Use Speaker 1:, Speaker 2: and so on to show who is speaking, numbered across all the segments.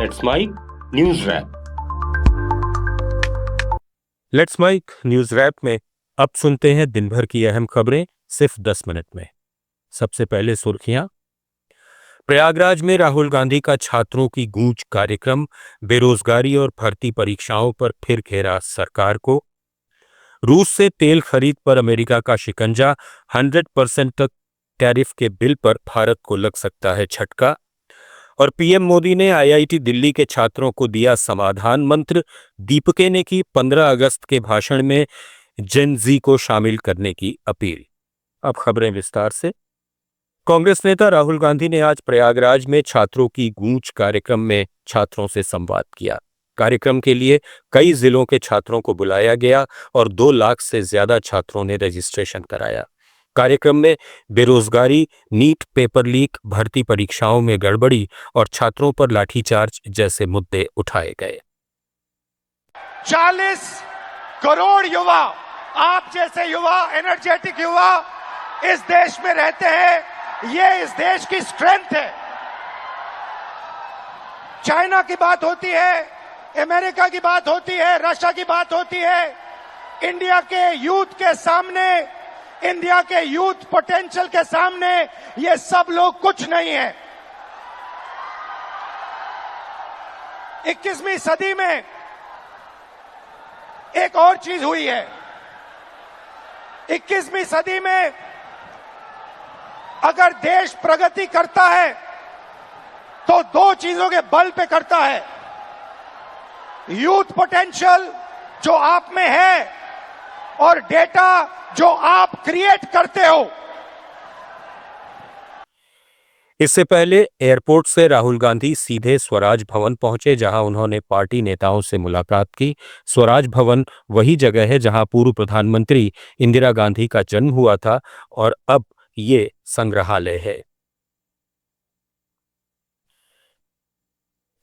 Speaker 1: Let's mic news wrap.
Speaker 2: Let's mic news wrap में अब सुनते हैं दिन भर की अहम खबरें सिर्फ 10 मिनट में। सबसे पहले सुर्खियां। प्रयागराज में राहुल गांधी का छात्रों की गूंज कार्यक्रम, बेरोजगारी और भर्ती परीक्षाओं पर फिर घेरा सरकार को। रूस से तेल खरीद पर अमेरिका का शिकंजा, 100% तक टैरिफ के बिल पर भारत को लग सकता है झटका। और पीएम मोदी ने आईआईटी दिल्ली के छात्रों को दिया समाधान मंत्र। दीपके ने की 15 अगस्त के भाषण में जेन जी को शामिल करने की अपील। अब खबरें विस्तार से। कांग्रेस नेता राहुल गांधी ने आज प्रयागराज में छात्रों की गूंज कार्यक्रम में छात्रों से संवाद किया। कार्यक्रम के लिए कई जिलों के छात्रों को बुलाया गया और 2 लाख से ज्यादा छात्रों ने रजिस्ट्रेशन कराया। कार्यक्रम में बेरोजगारी, नीट पेपर लीक, भर्ती परीक्षाओं में गड़बड़ी और छात्रों पर लाठीचार्ज जैसे मुद्दे उठाए गए।
Speaker 3: 40 करोड़ युवा, आप जैसे युवा, एनर्जेटिक युवा इस देश में रहते हैं। ये इस देश की स्ट्रेंथ है। चाइना की बात होती है, अमेरिका की बात होती है, रशिया की बात होती है, इंडिया के यूथ के सामने, इंडिया के यूथ पोटेंशियल के सामने ये सब लोग कुछ नहीं है। 21वीं सदी में एक और चीज हुई है। 21वीं सदी में अगर देश प्रगति करता है तो 2 चीजों के बल पे करता है। यूथ पोटेंशियल जो आप में है और डेटा जो आप क्रिएट करते हो।
Speaker 2: इससे पहले एयरपोर्ट से राहुल गांधी सीधे स्वराज भवन पहुंचे, जहां उन्होंने पार्टी नेताओं से मुलाकात की। स्वराज भवन वही जगह है जहां पूर्व प्रधानमंत्री इंदिरा गांधी का जन्म हुआ था और अब ये संग्रहालय है।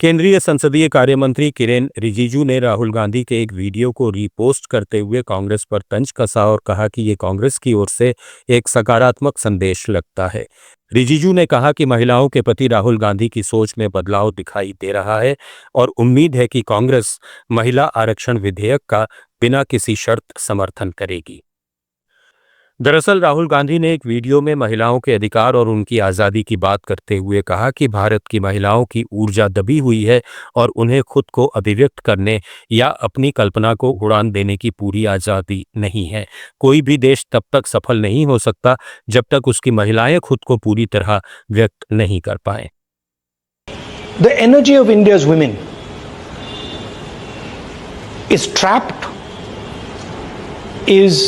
Speaker 2: केंद्रीय संसदीय कार्य मंत्री किरेन रिजिजू ने राहुल गांधी के एक वीडियो को रीपोस्ट करते हुए कांग्रेस पर तंज कसा और कहा कि ये कांग्रेस की ओर से एक सकारात्मक संदेश लगता है। रिजिजू ने कहा कि महिलाओं के प्रति राहुल गांधी की सोच में बदलाव दिखाई दे रहा है और उम्मीद है कि कांग्रेस महिला आरक्षण विधेयक का बिना किसी शर्त समर्थन करेगी। दरअसल राहुल गांधी ने एक वीडियो में महिलाओं के अधिकार और उनकी आज़ादी की बात करते हुए कहा कि भारत की महिलाओं की ऊर्जा दबी हुई है और उन्हें खुद को अभिव्यक्त करने या अपनी कल्पना को उड़ान देने की पूरी आज़ादी नहीं है। कोई भी देश तब तक सफल नहीं हो सकता जब तक उसकी महिलाएं खुद को पूरी तरह व्यक्त नहीं कर पाएं।
Speaker 4: The energy of India's women is trapped, is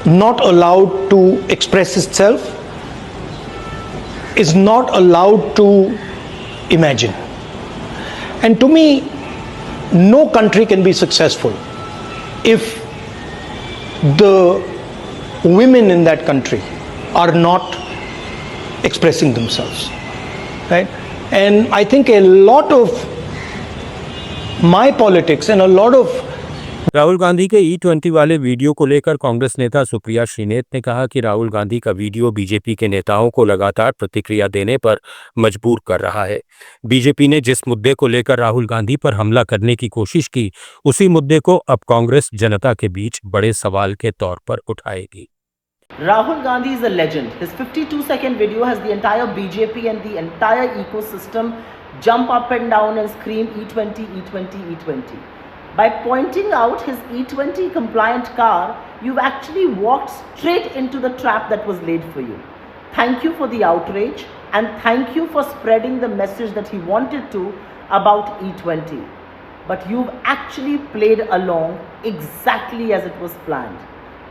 Speaker 4: not allowed to express itself, is not allowed to imagine. And to me, no country can be successful if the women in that country are not expressing themselves, right? And I think a lot of my politics and a lot of
Speaker 2: Rahul Gandhi के E20 वाले video को लेकर कांग्रेस नेता सुप्रिया श्रीनेत ने कहा कि राहुल गांधी का video BJP के नेताओं को लगातार प्रतिक्रिया देने पर मजबूर कर रहा है। बीजेपी ने जिस मुद्दे को लेकर राहुल गांधी पर हमला करने की कोशिश की, उसी मुद्दे को अब कांग्रेस जनता के बीच बड़े सवाल के तौर पर उठाएगी।
Speaker 5: Rahul Gandhi is a legend. His 52-second video has the entire BJP and the entire ecosystem jump up and down and scream E20, E20, E20. By pointing out his E20 compliant car, you've actually walked straight into the trap that was laid for you. Thank you for the outrage and thank you for spreading the message that he wanted to about E20. But you've actually played along exactly as it was planned.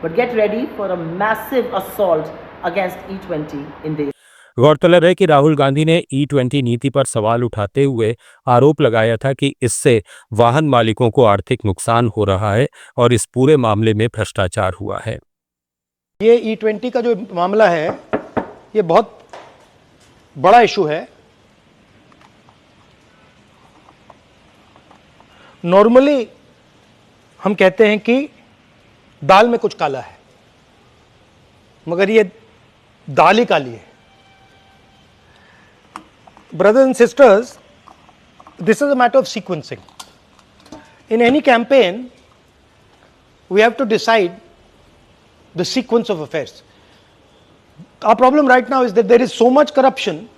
Speaker 5: But get ready for a massive assault against E20 in the
Speaker 2: गौरतलब है कि राहुल गांधी ने E20 नीति पर सवाल उठाते हुए आरोप लगाया था कि इससे वाहन मालिकों को आर्थिक नुकसान हो रहा है और इस पूरे मामले में भ्रष्टाचार हुआ है।
Speaker 4: ये E20 का जो मामला है, ये बहुत बड़ा इशू है। नॉर्मली हम कहते हैं कि दाल में कुछ काला है, मगर ये दाल ही काली है। Brothers and sisters, this is a matter of sequencing. In any campaign, we have to decide the sequence of affairs. Our problem right now is that there is so much corruption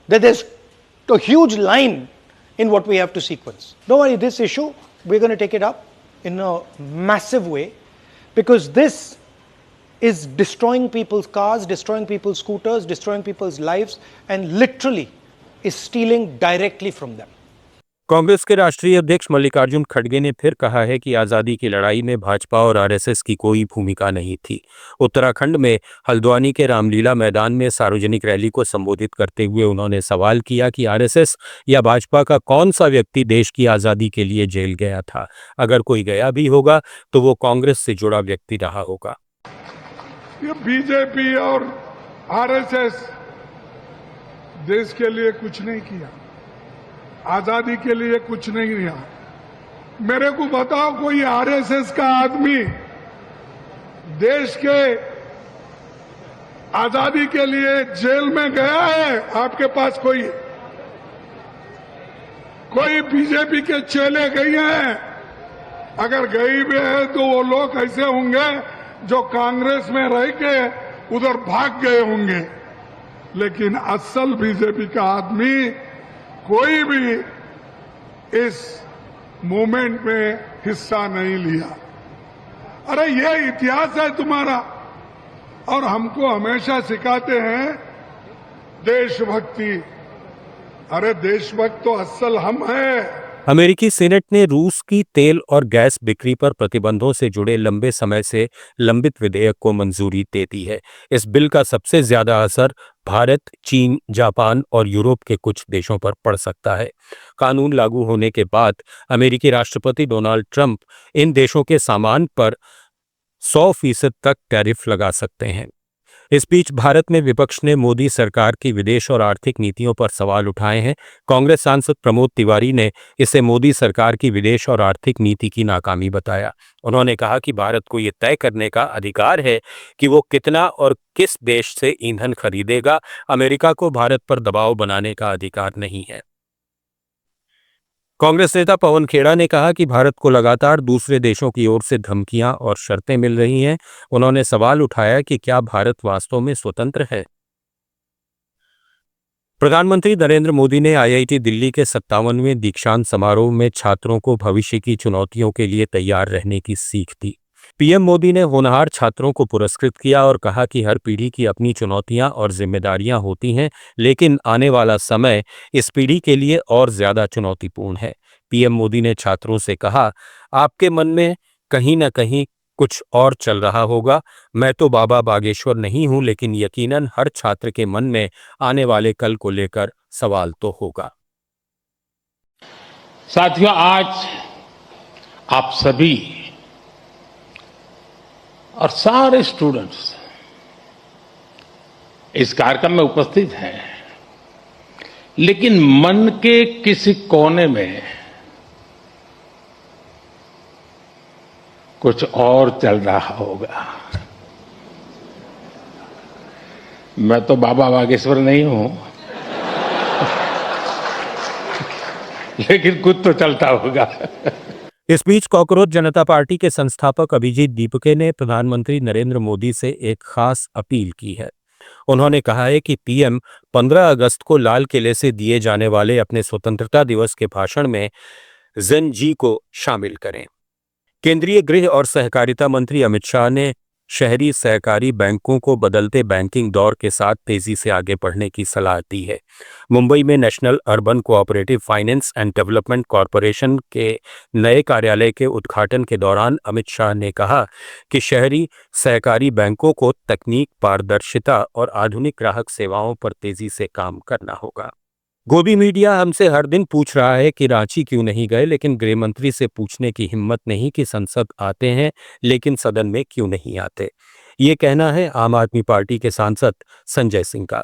Speaker 4: that there's a huge line in what we have to sequence. Don't worry, this issue, we're going to take it up in a massive way, because this is destroying people's cars, destroying people's scooters, destroying people's lives, and literally is stealing directly from them.
Speaker 2: Congress के राष्ट्रीय अध्यक्ष मल्लिकार्जुन खड़गे ने फिर कहा है कि आज़ादी की लड़ाई में भाजपा और आरएसएस की कोई भूमिका नहीं थी। उत्तराखंड में हल्द्वानी के रामलीला मैदान में सार्वजनिक रैली को संबोधित करते हुए उन्होंने सवाल किया कि आरएसएस या भाजपा का कौन सा व्यक्ति देश की आज़ादी के लिए जेल गया था। अगर कोई गया भी होगा तो वो कांग्रेस से जुड़ा व्यक्ति रहा होगा।
Speaker 6: ये बीजेपी और आरएसएस देश के लिए कुछ नहीं किया, आजादी के लिए कुछ नहीं किया। मेरे को बताओ, कोई आरएसएस का आदमी देश के आजादी के लिए जेल में गया है? आपके पास कोई बीजेपी के चेले गए हैं? अगर गए भी है तो वो लोग ऐसे होंगे जो कांग्रेस में रह के उधर भाग गए होंगे, लेकिन असल बीजेपी का आदमी कोई भी इस मूवमेंट में हिस्सा नहीं लिया। अरे ये इतिहास है तुम्हारा, और हमको हमेशा सिखाते हैं देशभक्ति। अरे देशभक्त तो असल हम हैं।
Speaker 2: अमेरिकी सीनेट ने रूस की तेल और गैस बिक्री पर प्रतिबंधों से जुड़े लंबे समय से लंबित विधेयक को मंजूरी दे दी है। इस बिल का सबसे ज्यादा असर भारत, चीन, जापान और यूरोप के कुछ देशों पर पड़ सकता है। कानून लागू होने के बाद अमेरिकी राष्ट्रपति डोनाल्ड ट्रंप इन देशों के सामान पर 100% तक टैरिफ लगा सकते हैं। इस बीच भारत में विपक्ष ने मोदी सरकार की विदेश और आर्थिक नीतियों पर सवाल उठाए हैं। कांग्रेस सांसद प्रमोद तिवारी ने इसे मोदी सरकार की विदेश और आर्थिक नीति की नाकामी बताया। उन्होंने कहा कि भारत को ये तय करने का अधिकार है कि वो कितना और किस देश से ईंधन खरीदेगा। अमेरिका को भारत पर दबाव बनाने का अधिकार नहीं है। कांग्रेस नेता पवन खेड़ा ने कहा कि भारत को लगातार दूसरे देशों की ओर से धमकियां और शर्तें मिल रही हैं। उन्होंने सवाल उठाया कि क्या भारत वास्तव में स्वतंत्र है। प्रधानमंत्री नरेंद्र मोदी ने आईआईटी दिल्ली के 57वें दीक्षांत समारोह में छात्रों को भविष्य की चुनौतियों के लिए तैयार रहने की सीख दी। पीएम मोदी ने होनहार छात्रों को पुरस्कृत किया और कहा कि हर पीढ़ी की अपनी चुनौतियां और जिम्मेदारियां होती हैं, लेकिन आने वाला समय इस पीढ़ी के लिए और ज्यादा चुनौतीपूर्ण है। पीएम मोदी ने छात्रों से कहा, आपके मन में कहीं ना कहीं कुछ और चल रहा होगा। मैं तो बाबा बागेश्वर नहीं हूं, लेकिन यकीनन हर छात्र के मन में आने वाले कल को लेकर सवाल तो होगा।
Speaker 7: साथियों, आज आप सभी और सारे स्टूडेंट्स इस कार्यक्रम में उपस्थित हैं, लेकिन मन के किसी कोने में कुछ और चल रहा होगा। मैं तो बाबा बागेश्वर नहीं हूं, लेकिन कुछ तो चलता होगा।
Speaker 2: इस बीच कॉकरोच जनता पार्टी के संस्थापक अभिजीत दीपके ने प्रधानमंत्री नरेंद्र मोदी से एक खास अपील की है। उन्होंने कहा है कि पीएम 15 अगस्त को लाल किले से दिए जाने वाले अपने स्वतंत्रता दिवस के भाषण में जन जी को शामिल करें। केंद्रीय गृह और सहकारिता मंत्री अमित शाह ने शहरी सहकारी बैंकों को बदलते बैंकिंग दौर के साथ तेजी से आगे बढ़ने की सलाह दी है। मुंबई में national urban cooperative finance and development corporation के नए कार्यालय के उद्घाटन के दौरान अमित शाह ने कहा कि शहरी सहकारी बैंकों को तकनीक, पारदर्शिता और आधुनिक ग्राहक सेवाओं पर तेजी से काम करना होगा। गोभी मीडिया हमसे हर दिन पूछ रहा है कि रांची क्यों नहीं गए, लेकिन गृह मंत्री से पूछने की हिम्मत नहीं कि संसद आते हैं लेकिन सदन में क्यों नहीं आते। ये कहना है आम आदमी पार्टी के सांसद संजय सिंह का।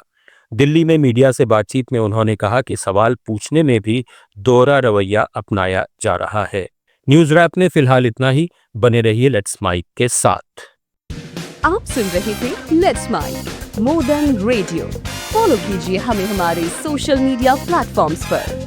Speaker 2: दिल्ली में मीडिया से बातचीत में उन्होंने कहा कि सवाल पूछने में भी दोहरा रवैया अपनाया जा रहा है। न्यूज रैप में फिलहाल इतना ही। बने रहिए लेट्स माइक के साथ।
Speaker 8: आप सुन रहे थे let's mic more than radio. Follow कीजिए हमें हमारे सोशल मीडिया प्लेटफॉर्म्स पर।